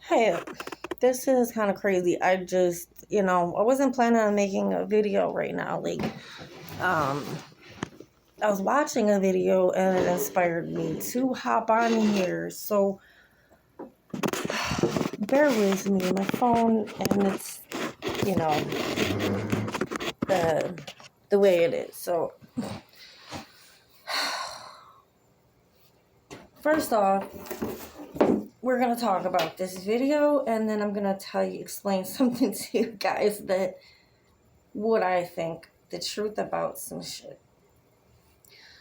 Hey, this is kind of crazy. I just, I wasn't planning on making a video right now. I was watching a video and it inspired me to hop on here. So, bear with me. My phone, and it's, you know, the way it is. So, first off, we're going to talk about this video, and then I'm going to explain something to you guys that what I think, the truth about some shit.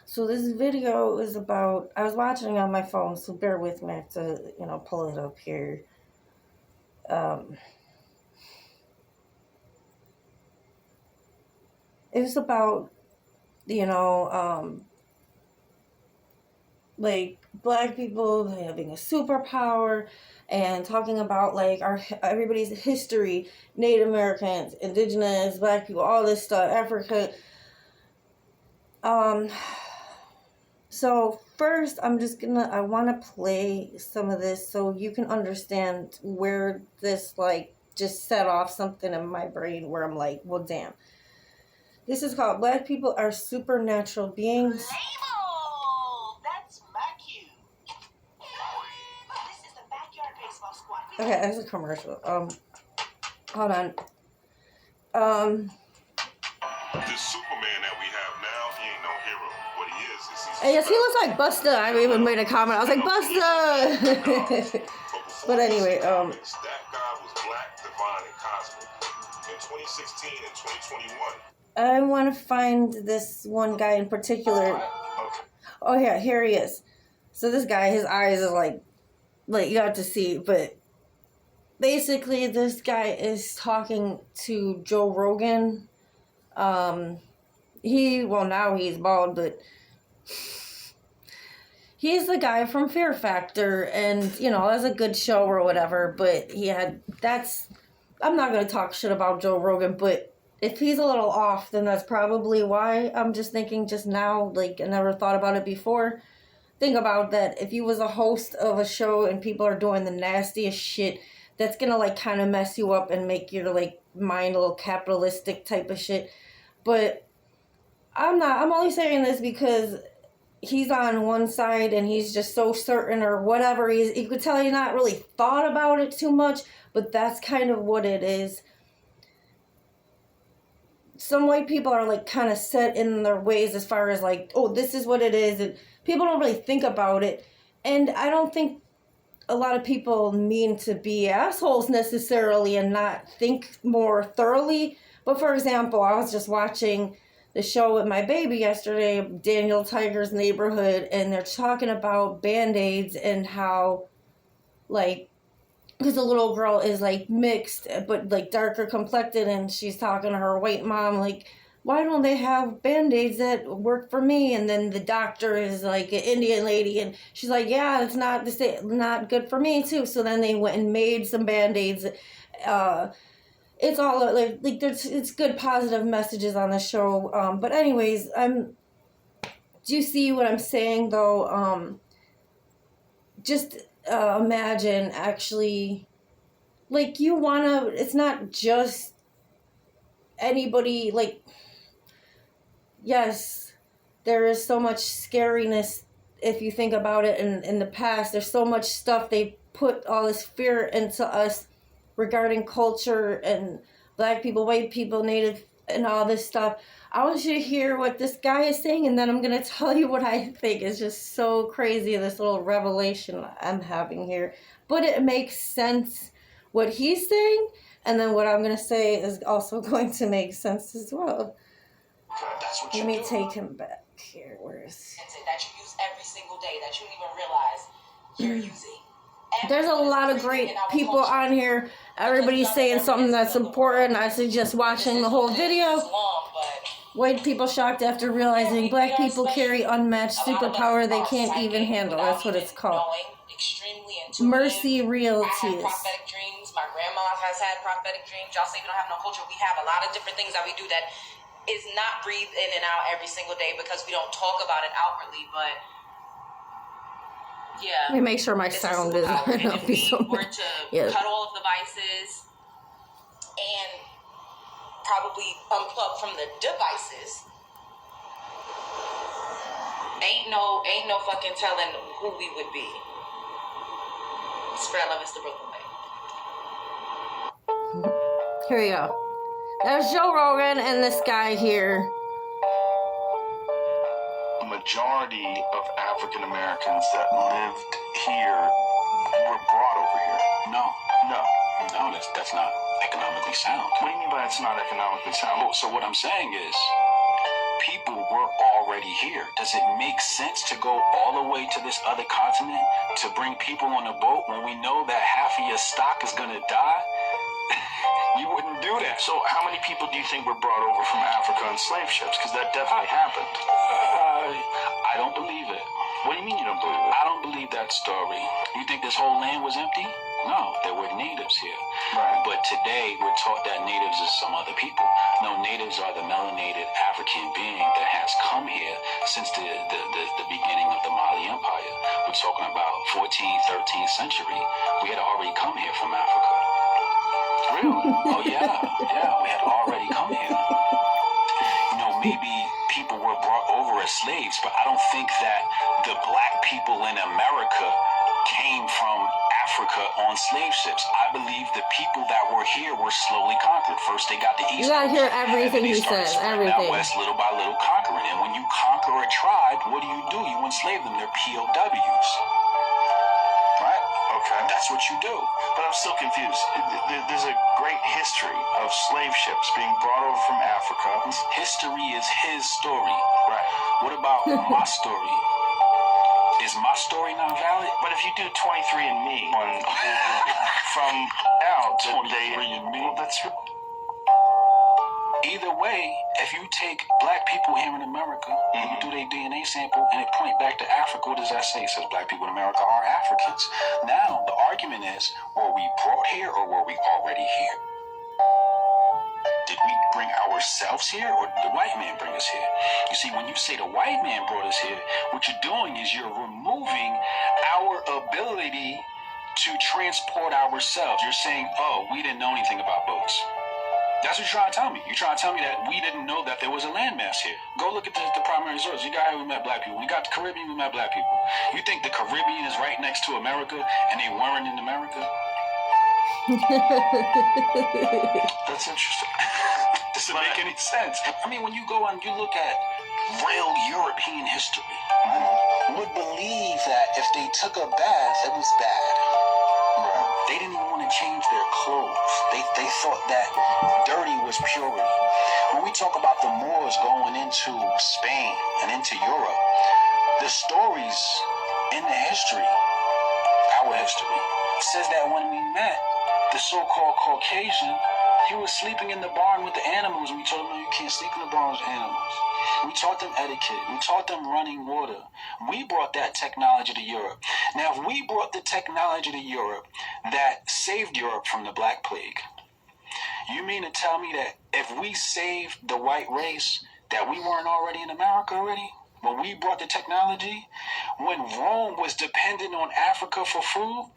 So this video is about, I was watching on my phone, so bear with me. I have to, pull it up here. It was about, like black people having a superpower and talking about like everybody's history, Native Americans, indigenous, black people, all this stuff, Africa. So first, I want to play some of this so you can understand where this, like, just set off something in my brain where I'm like, well, damn. This is called Black People Are Supernatural Beings. Label! That's my cue. This is the backyard baseball squad. Okay, that's a commercial. Hold on. This Superman that we have now, he ain't no hero. What he is Yes, he looks like Busta. I even made a comment. I was like, Busta! But anyway, that guy was black, divine, and cosmic. In 2016 and 2021. I want to find this one guy in particular. Oh yeah, here he is. So this guy, his eyes are like you have to see, but basically this guy is talking to Joe Rogan. Now he's bald, but he's the guy from Fear Factor, and that's a good show or whatever, but I'm not going to talk shit about Joe Rogan, but if he's a little off, then that's probably why. I'm just thinking just now, like, I never thought about it before. Think about that. If you was a host of a show and people are doing the nastiest shit, that's gonna, like, kind of mess you up and make your, like, mind a little capitalistic type of shit. But I'm only saying this because he's on one side and he's just so certain or whatever. You could tell he's not really thought about it too much, but that's kind of what it is. Some white people are, like, kind of set in their ways as far as, like, oh, this is what it is, and people don't really think about it. And I don't think a lot of people mean to be assholes necessarily and not think more thoroughly. But for example, I was just watching the show with my baby yesterday, Daniel Tiger's Neighborhood, and they're talking about Band-Aids and how, like, because the little girl is, like, mixed, but, like, darker complected, and she's talking to her white mom, like, why don't they have Band-Aids that work for me? And then the doctor is, like, an Indian lady, and she's like, yeah, it's not good for me, too. So then they went and made some Band-Aids. It's all, like it's good positive messages on the show. But anyways, do you see what I'm saying, though? Just imagine actually, like, it's not just anybody, like, yes, there is so much scariness if you think about it in the past. There's so much stuff they put all this fear into us regarding culture and black people, white people, native, and all this stuff. I want you to hear what this guy is saying, and then I'm going to tell you what I think is just so crazy, this little revelation I'm having here. But it makes sense what he's saying, and then what I'm going to say is also going to make sense as well. Let me take him back here. Where is he? That you use every single day that you don't even realize you're using. There's a lot of great people on here. Everybody's saying something that's important. I suggest watching the whole video. White people shocked after realizing black people carry unmatched superpower they can't even handle. That's what it's called. Mercy Realties. Prophetic dreams. My grandma has had prophetic dreams. Y'all say we don't have no culture. We have a lot of different things that we do that is not breathed in and out every single day because we don't talk about it outwardly, but Yeah. Let me make sure my It's a sound is superpower. And not if be we so were much. to Yeah. cut all of the vices and probably unplug from the devices, ain't no fucking telling who we would be. Spread love is the Brooklyn way. Here we go. There's Joe Rogan and this guy here. A majority of African Americans that lived here were brought over here. No, that's not economically sound. What do you mean by it's not economically sound? Oh, so what I'm saying is, people were already here. Does it make sense to go all the way to this other continent to bring people on a boat when we know that half of your stock is gonna die? You wouldn't do that. So how many people do you think were brought over from Africa on slave ships? Because that definitely happened. I don't believe it. What do you mean you don't believe it? I don't believe that story. You think this whole land was empty? No, there were natives here. Right. But today we're taught that natives is some other people. No, natives are the melanated African being that has come here since the beginning of the Mali Empire. We're talking about 14th, 13th century. We had already come here from Africa. Really? Oh, yeah, we had already come here. You know, maybe people were brought over as slaves, but I don't think that the black people in America came from Africa on slave ships. I believe the people that were here were slowly conquered. First, they got the East You gotta Coast, hear everything he says, everything. Out west, little by little conquering. And when you conquer a tribe, what do? You enslave them. They're POWs. Right? Okay. That's what you do. But I'm still confused. There's a great history of slave ships being brought over from Africa. History is his story. Right. What about my story? Is my story not valid? But if you do 23andMe from now to 23andMe? well, that's either way, if you take black people here in America and you do their DNA sample and it point back to Africa, what does that say? It says black people in America are Africans. Now, the argument is, were we brought here or were we already here? Did we bring ourselves here or did the white man bring us here? You see, when you say the white man brought us here, what you're doing is you're removing our ability to transport ourselves. You're saying, oh, we didn't know anything about boats. That's what you're trying to tell me. You're trying to tell me that we didn't know that there was a landmass here. Go look at the primary source. You got here, we met black people. We got the Caribbean, we met black people. You think the Caribbean is right next to America and they weren't in America? That's interesting. Does it make any sense? I mean, when you go and you look at real European history, would believe that if they took a bath, it was bad. They didn't even want to change their clothes. They thought that dirty was purity. When we talk about the Moors going into Spain and into Europe, the stories in the history, our history, says that when we met the so-called Caucasian, he was sleeping in the barn with the animals. We told him, no, you can't sleep in the barn with animals. We taught them etiquette. We taught them running water. We brought that technology to Europe. Now, if we brought the technology to Europe that saved Europe from the Black Plague, you mean to tell me that if we saved the white race, that we weren't already in America already? When we brought the technology? When Rome was dependent on Africa for food?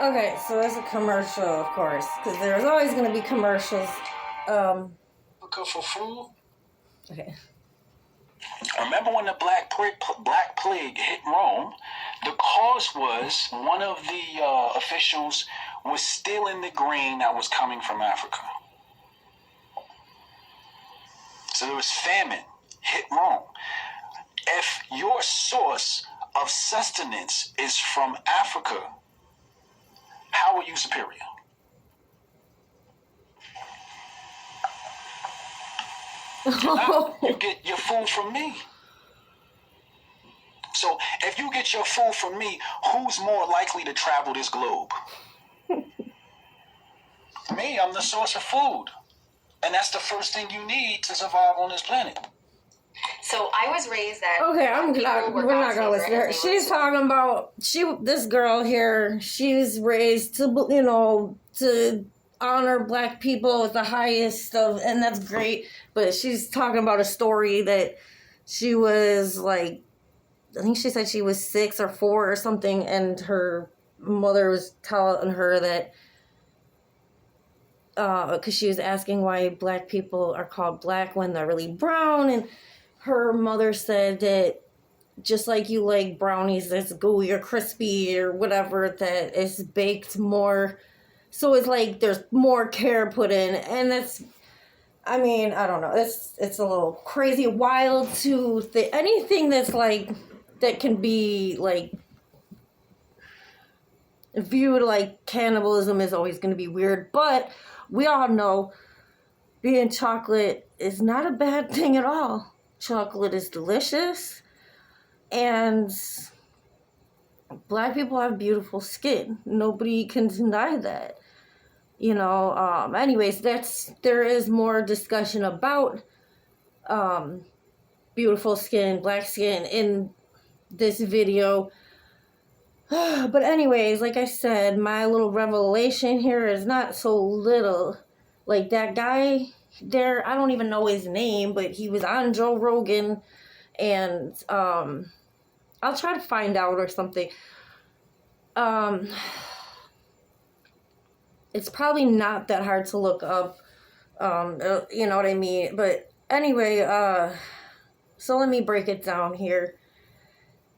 Okay, so there's a commercial, of course, because there's always going to be commercials. Africa for food? Okay. Remember when the Black Plague hit Rome? The cause was one of the officials was stealing the grain that was coming from Africa. So there was famine, hit Rome. If your source of sustenance is from Africa, how are you superior? You get your food from me. So if you get your food from me, who's more likely to travel this globe? Me, I'm the source of food. And that's the first thing you need to survive on this planet. So I was raised that. Okay, we're not gonna listen to her. She's talking about this girl here. She's raised to to honor black people at the highest of, and that's great. But she's talking about a story that she was like I think she said she was 6 or 4 or something, and her mother was telling her that, because she was asking why black people are called black when they're really brown, and her mother said that just like you like brownies that's gooey or crispy or whatever, that it's baked more, so it's like there's more care put in, and that's, I mean, I don't know, it's a little crazy, wild to think anything that's like, that can be like viewed like cannibalism is always going to be weird, but we all know being chocolate is not a bad thing at all. Chocolate is delicious, and black people have beautiful skin. Nobody can deny that. You know, anyways, there is more discussion about beautiful skin, black skin in this video. But anyways, like I said, my little revelation here is not so little. Like that guy there, I don't even know his name, but he was on Joe Rogan, and I'll try to find out or something. It's probably not that hard to look up, you know what I mean? But anyway, so let me break it down here.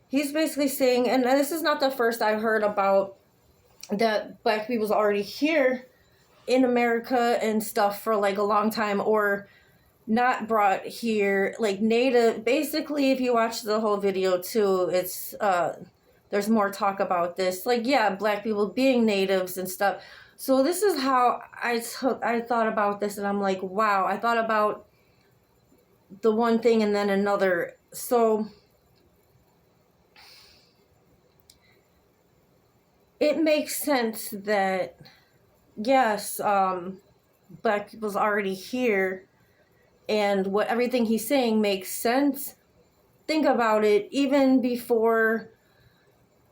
He's basically saying, and this is not the first I've heard about, that black people's already here in America and stuff for like a long time, or not brought here, like native. Basically, if you watch the whole video too, it's, there's more talk about this. Like, yeah, black people being natives and stuff. So this is how I thought about this, and I'm like, wow, I thought about the one thing and then another. So it makes sense that, yes, black people's already here, and what everything he's saying makes sense. Think about it, even before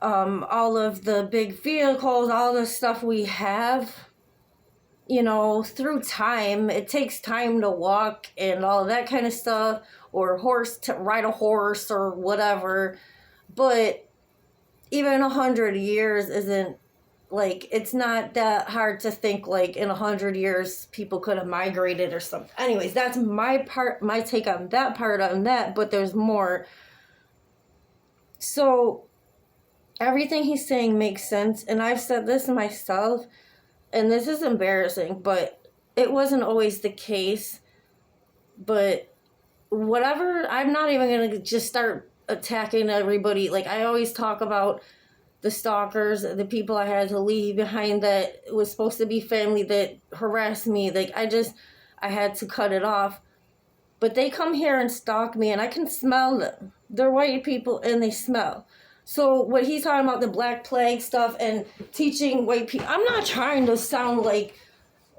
all of the big vehicles, all the stuff we have, you know, through time, it takes time to walk and all of that kind of stuff, or to ride a horse or whatever. But even 100 years isn't, like, it's not that hard to think, like, in 100 years people could have migrated or something. Anyways, that's my take on that, but there's more. So everything he's saying makes sense, and I've said this myself, and this is embarrassing, but it wasn't always the case. But whatever, I'm not even gonna just start attacking everybody. Like, I always talk about the stalkers, the people I had to leave behind that was supposed to be family that harassed me. Like, I had to cut it off. But they come here and stalk me, and I can smell them. They're white people, and they smell. So what he's talking about, the Black Plague stuff and teaching white people, I'm not trying to sound like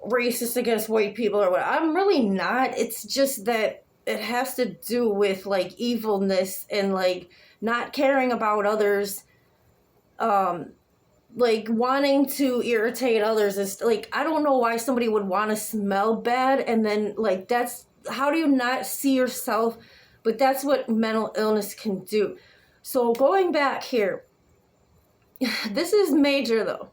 racist against white people or what. I'm really not. It's just that it has to do with like evilness and like not caring about others, like wanting to irritate others. Is like, I don't know why somebody would want to smell bad, and then like, that's, how do you not see yourself? But that's what mental illness can do. So going back here, this is major though.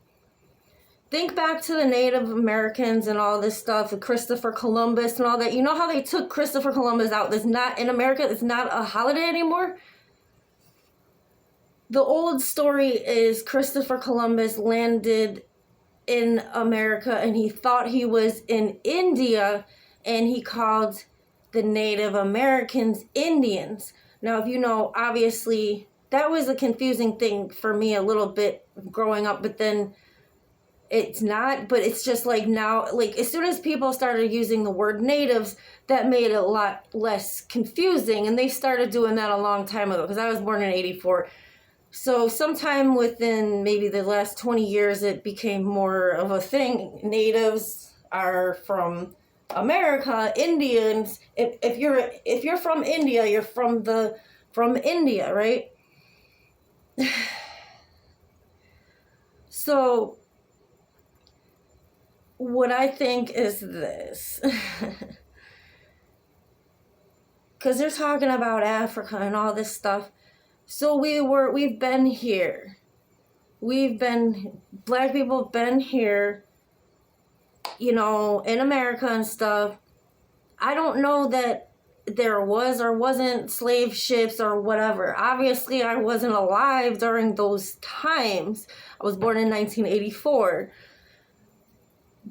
Think back to the Native Americans and all this stuff, Christopher Columbus and all that. You know how they took Christopher Columbus out? It's not, in America, it's not a holiday anymore. The old story is Christopher Columbus landed in America, and he thought he was in India, and he called the Native Americans Indians. Now, if you know, obviously, that was a confusing thing for me a little bit growing up, but then it's not. But it's just like now, like as soon as people started using the word natives, that made it a lot less confusing, and they started doing that a long time ago, because I was born in '84. So sometime within maybe the last 20 years, it became more of a thing. Natives are from America. Indians, if you're from India, you're from India, right? So what I think is this, because they're talking about Africa and all this stuff. So we've been here. Black people have been here, you know, in America and stuff. I don't know that there was or wasn't slave ships or whatever. Obviously, I wasn't alive during those times. I was born in 1984.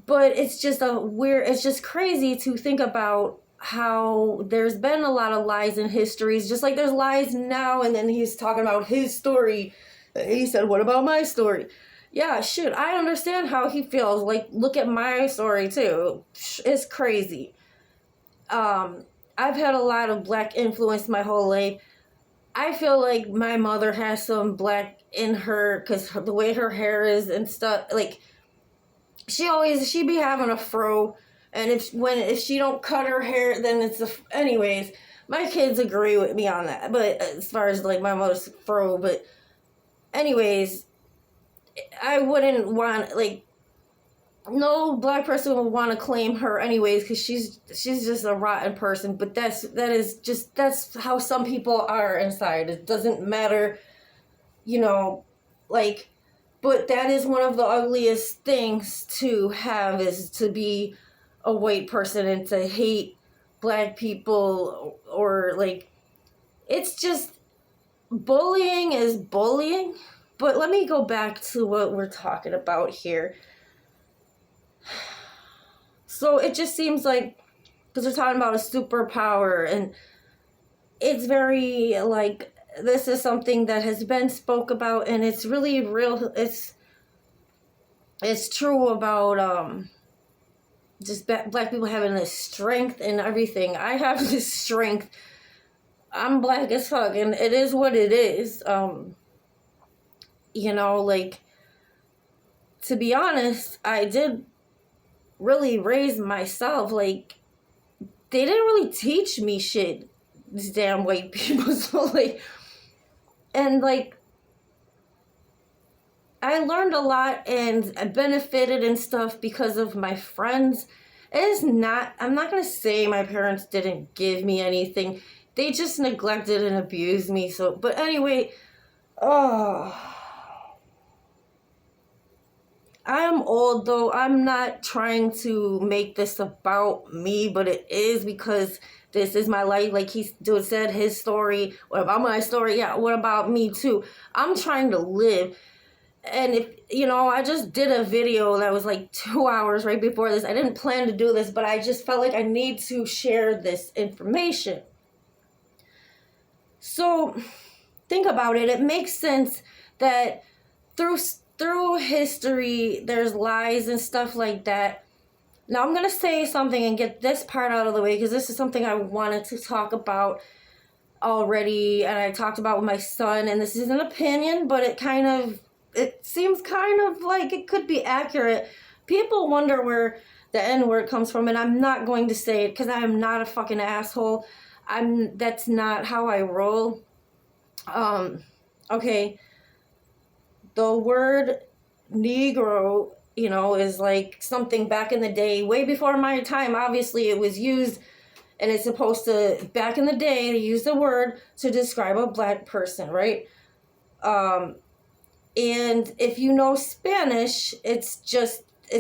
But it's just crazy to think about how there's been a lot of lies in histories, just like there's lies now. And then he's talking about his story. He said, what about my story? Yeah, shit, I understand how he feels. Like, look at my story too. It's crazy. I've had a lot of black influence my whole life. I feel like my mother has some black in her because the way her hair is and stuff. Like, she be having a fro, and if she don't cut her hair, then it's anyways. My kids agree with me on that, but as far as like my mother's fro, but anyways, I wouldn't want, like, no black person would want to claim her anyways, because she's just a rotten person. But that's how some people are inside. It doesn't matter, you know, like, but that is one of the ugliest things to have, is to be a white person and to hate black people, or like, it's just, bullying is bullying. But let me go back to what we're talking about here. So it just seems like, because we're talking about a superpower, and it's very, like, this is something that has been spoke about, and it's really real. It's true about just black people having this strength and everything. I have this strength. I'm black as fuck, and it is what it is. You know, like, to be honest, I did really raise myself. Like, they didn't really teach me shit, these damn white people. So, like, and like, I learned a lot and I benefited and stuff because of my friends. I'm not gonna say my parents didn't give me anything. They just neglected and abused me. So, but anyway, I'm old, though. I'm not trying to make this about me, but it is, because this is my life. Like he said, his story. What about my story? Yeah, what about me too? I'm trying to live. And if, you know, I just did a video that was like 2 hours right before this. I didn't plan to do this, but I just felt like I need to share this information. So think about it. It makes sense that through history, there's lies and stuff like that. Now, I'm going to say something and get this part out of the way, because this is something I wanted to talk about already, and I talked about with my son, and this is an opinion, but it seems kind of like it could be accurate. People wonder where the N-word comes from, and I'm not going to say it, because I am not a fucking asshole. That's not how I roll. Okay. The word Negro, you know, is like something back in the day, way before my time. Obviously, it was used, and it's supposed to, back in the day, to use the word to describe a black person, right? And if you know Spanish, it's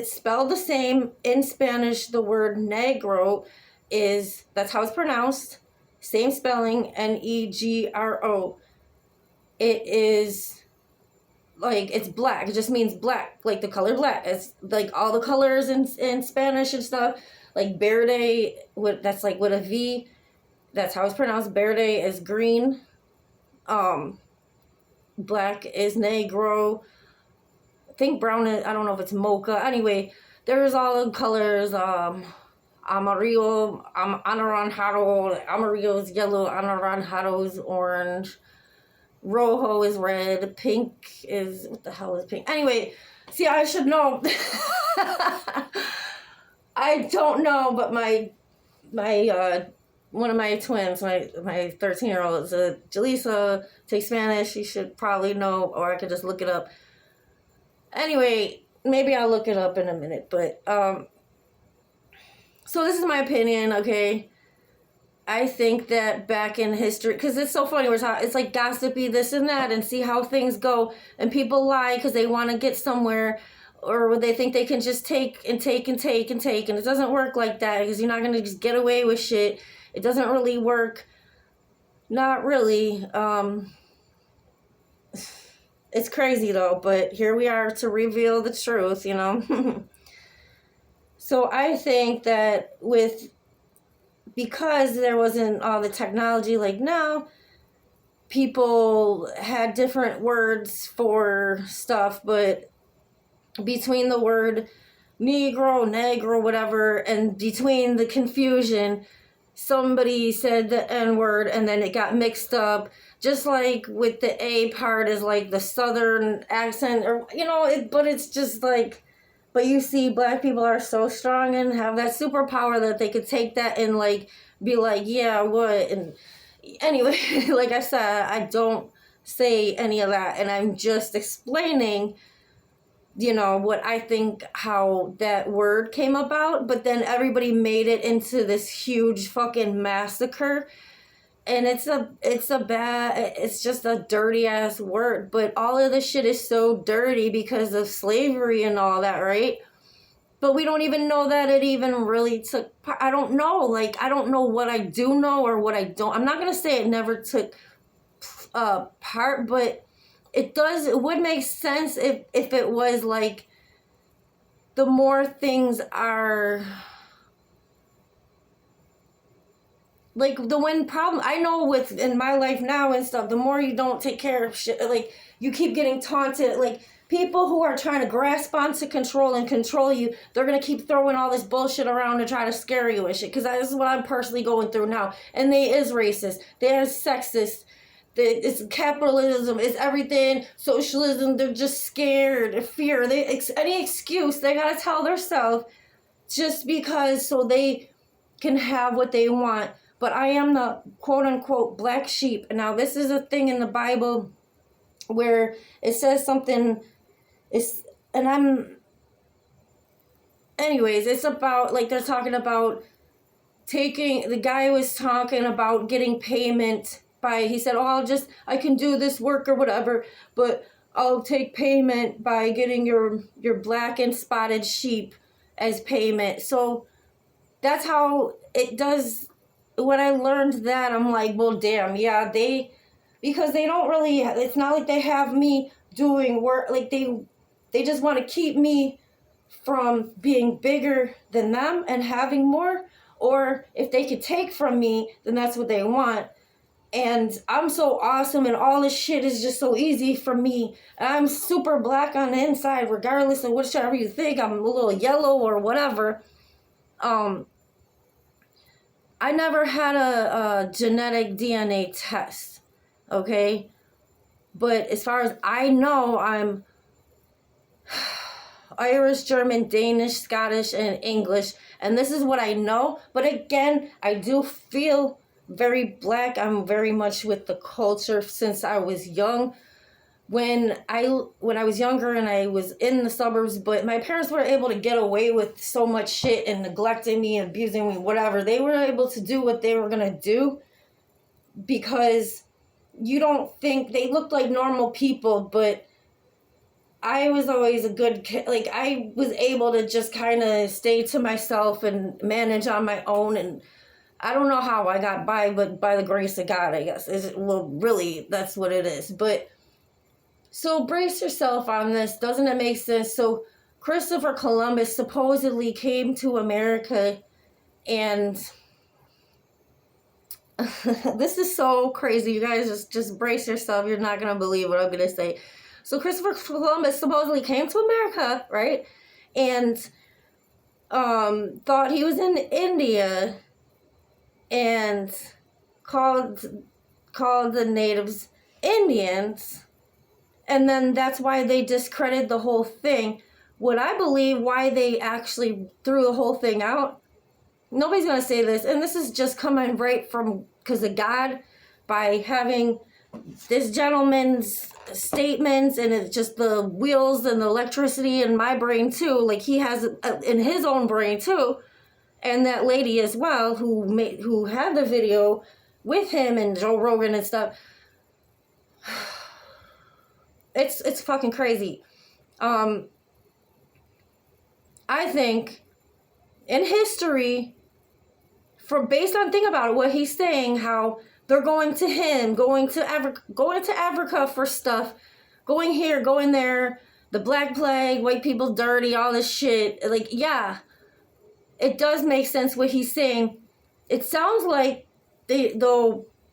spelled the same. In Spanish, the word negro that's how it's pronounced. Same spelling, Negro. It is, like, it's black. It just means black, like the color black. It's like all the colors in Spanish and stuff. Like verde, that's like with a V. That's how it's pronounced. Verde is green. Black is negro. I think brown is, I don't know if it's mocha. Anyway, there's all the colors. Amarillo, anaranjado. Amarillo is yellow. Anaranjado is orange. Rojo is red. Pink is, what the hell is pink? Anyway, see, I should know. I don't know, but my one of my twins, my 13-year-old, is Jaleesa, takes Spanish. She should probably know, or I could just look it up. Anyway, maybe I'll look it up in a minute. But so this is my opinion, okay? I think that back in history, because it's so funny, it's like gossipy this and that, and see how things go, and people lie because they want to get somewhere, or they think they can just take and take and take and take, and it doesn't work like that, because you're not going to just get away with shit. It doesn't really work. Not really. It's crazy though, but here we are to reveal the truth, you know. So I think that because there wasn't all the technology like now, people had different words for stuff, but between the word negro, whatever, and between the confusion, somebody said the N-word and then it got mixed up. Just like with the A part is like the southern accent, or, you know, but it's just like, but you see, black people are so strong and have that superpower that they could take that and like be like, yeah, what? And anyway, like I said, I don't say any of that, and I'm just explaining, you know, what I think, how that word came about. But then everybody made it into this huge fucking massacre, and it's just a dirty ass word. But all of this shit is so dirty because of slavery and all that, right? But we don't even know that it even really took part. I don't know. Like, I don't know what I do know or what I don't. I'm not going to say it never took part, but it would make sense if it was like, the more things are, like, I know in my life now and stuff, the more you don't take care of shit, like, you keep getting taunted, like, people who are trying to grasp onto control and control you, they're going to keep throwing all this bullshit around to try to scare you and shit, because this is what I'm personally going through now, and they is racist, they are sexist, it's capitalism, it's everything, socialism, they're just scared, fear, any excuse, they gotta tell themselves, just because, so they can have what they want. But I am the quote-unquote black sheep. Now, this is a thing in the Bible where it says something, it's about, like, they're talking about the guy was talking about getting payment he said, oh, I can do this work or whatever, but I'll take payment by getting your black and spotted sheep as payment. So that's how it does. When I learned that, I'm like, well, damn, yeah, because they don't really, it's not like they have me doing work, like they just want to keep me from being bigger than them and having more, or if they could take from me, then that's what they want. And I'm so awesome, and all this shit is just so easy for me. And I'm super black on the inside, regardless of whichever you think. I'm a little yellow or whatever. I never had a genetic DNA test, okay? But as far as I know, I'm Irish, German, Danish, Scottish, and English. And this is what I know. But again, I do feel very black. I'm very much with the culture since I was young. When I was younger and I was in the suburbs, but my parents were able to get away with so much shit and neglecting me, abusing me, whatever. They were able to do what they were going to do because you don't think they looked like normal people, but I was always a good kid. Like, I was able to just kind of stay to myself and manage on my own, and I don't know how I got by, but by the grace of God, I guess. Well, really, that's what it is. But, so brace yourself on this. Doesn't it make sense? So, Christopher Columbus supposedly came to America, and this is so crazy. You guys just brace yourself. You're not going to believe what I'm going to say. So, Christopher Columbus supposedly came to America, right? And thought he was in India, and called the natives Indians, and then that's why they discredited the whole thing. What I believe why they actually threw the whole thing out, nobody's going to say this, and this is just coming right from, because of God, by having this gentleman's statements, and it's just the wheels and the electricity in my brain too, like he has in his own brain too. and that lady as well who had the video with him and Joe Rogan and stuff. It's fucking crazy. I think in history, based on, think about it, what he's saying, how they're going to him, going to Africa for stuff, going here, going there, the Black Plague, white people dirty, all this shit. Like, yeah, it does make sense what he's saying. It sounds like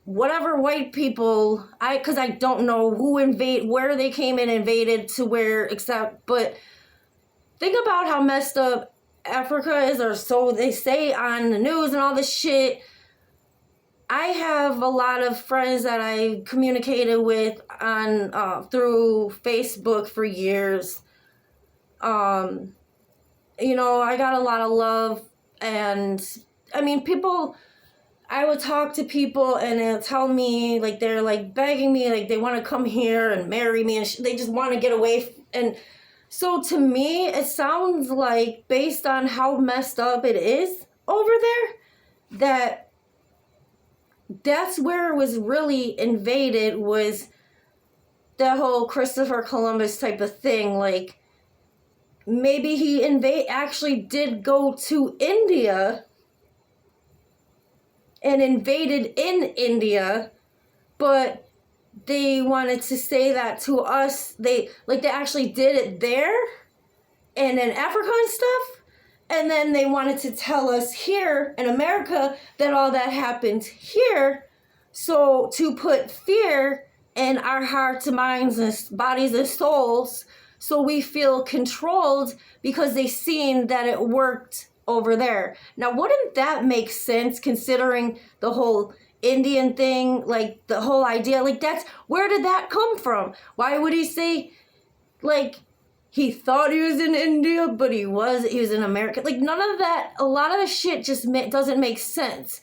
whatever white people, because I don't know where they came and invaded to where, but think about how messed up Africa is, or so they say on the news and all this shit. I have a lot of friends that I communicated with on through Facebook for years. You know, I got a lot of love, and I mean, people, I would talk to people and they'll tell me, like, they're like begging me, like they want to come here and marry me, and they just want to get away. And so to me, it sounds like, based on how messed up it is over there, that's where it was really invaded, was the whole Christopher Columbus type of thing. Like, maybe he actually did go to India and invaded in India, but they wanted to say that to us. They actually did it there and in Africa and stuff. And then they wanted to tell us here in America that all that happened here. So to put fear in our hearts and minds and bodies and souls, so we feel controlled because they seen that it worked over there. Now, wouldn't that make sense, considering the whole Indian thing, like the whole idea? Like, where did that come from? Why would he say, like, he thought he was in India, but he was in America? Like, none of that, a lot of the shit just doesn't make sense.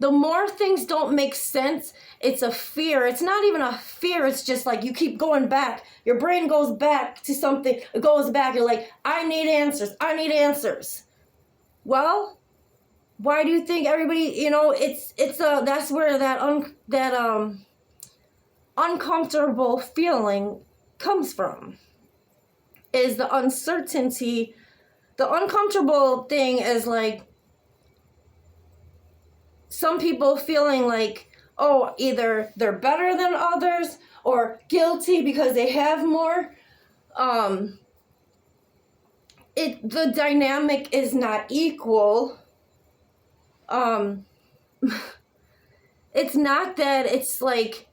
The more things don't make sense, it's a fear. It's not even a fear. It's just like you keep going back. Your brain goes back to something. It goes back. You're like, I need answers. I need answers. Well, why do you think everybody, you know, that's where that uncomfortable feeling comes from, is the uncertainty. The uncomfortable thing is like some people feeling like, oh, either they're better than others or guilty because they have more. The dynamic is not equal. It's not that it's like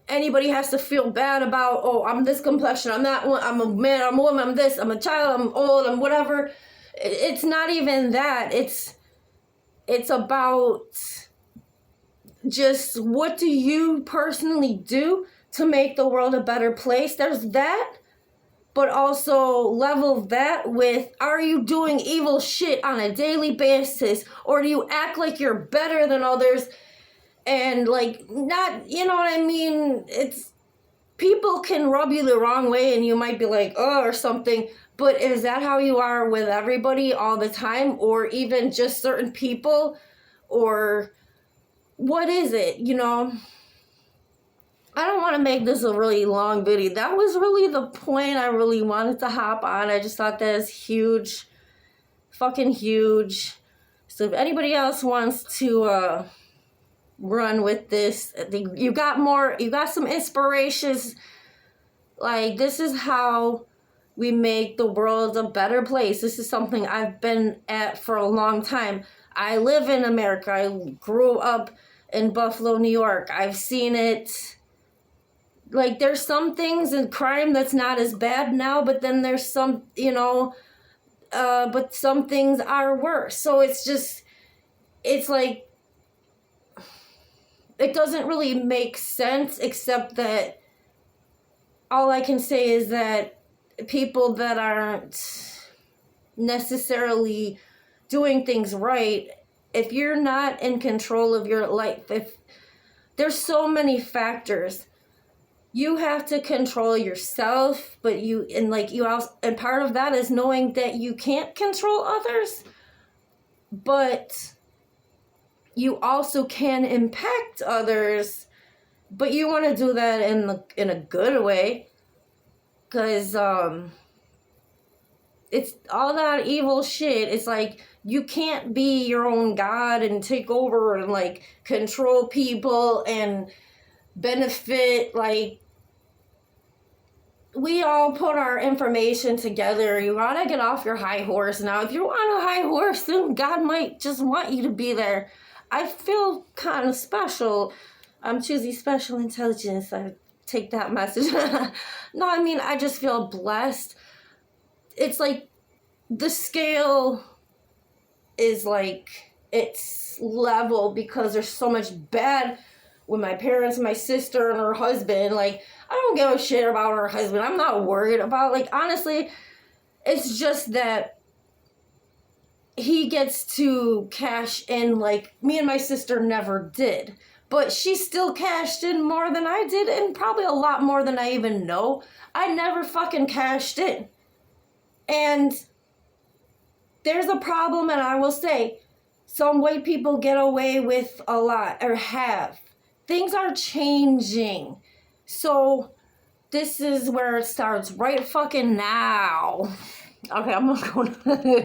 anybody has to feel bad about, oh, I'm this complexion, I'm that one, I'm a man, I'm a woman, I'm this, I'm a child, I'm old, I'm whatever. It's not even that. It's about just, what do you personally do to make the world a better place? There's that, but also level that with, are you doing evil shit on a daily basis, or do you act like you're better than others? And like, not, you know what I mean? It's, people can rub you the wrong way and you might be like, oh, or something, but is that how you are with everybody all the time, or even just certain people? Or what is it, you know? I don't want to make this a really long video. That was really the point I really wanted to hop on. I just thought that is huge. Fucking huge. So if anybody else wants to run with this, you got some inspirations. Like, this is how we make the world a better place. This is something I've been at for a long time. I live in America. I grew up in Buffalo, New York. I've seen it. Like, there's some things in crime that's not as bad now, but then there's some, you know, but some things are worse. So it's just, it's like, it doesn't really make sense, except that all I can say is that people that aren't necessarily doing things right, if you're not in control of your life, if there's so many factors, you have to control yourself, but and part of that is knowing that you can't control others. but you also can impact others, but you want to do that in a good way, because it's all that evil shit. It's like, you can't be your own God and take over and like control people and benefit. Like, we all put our information together. You gotta get off your high horse. Now, if you're on a high horse, then God might just want you to be there. I feel kind of special. I'm Choozy Special Intelligence. I take that message. No, I mean, I just feel blessed. It's like the scale is like, it's level, because there's so much bad with my parents, my sister, and her husband. Like, I don't give a shit about her husband. I'm not worried about, like, honestly, it's just that he gets to cash in like me and my sister never did. But she still cashed in more than I did, and probably a lot more than I even know. I never fucking cashed in. And there's a problem, and I will say, some white people get away with a lot, or have. Things are changing. So this is where it starts, right fucking now. Okay, I'm not going to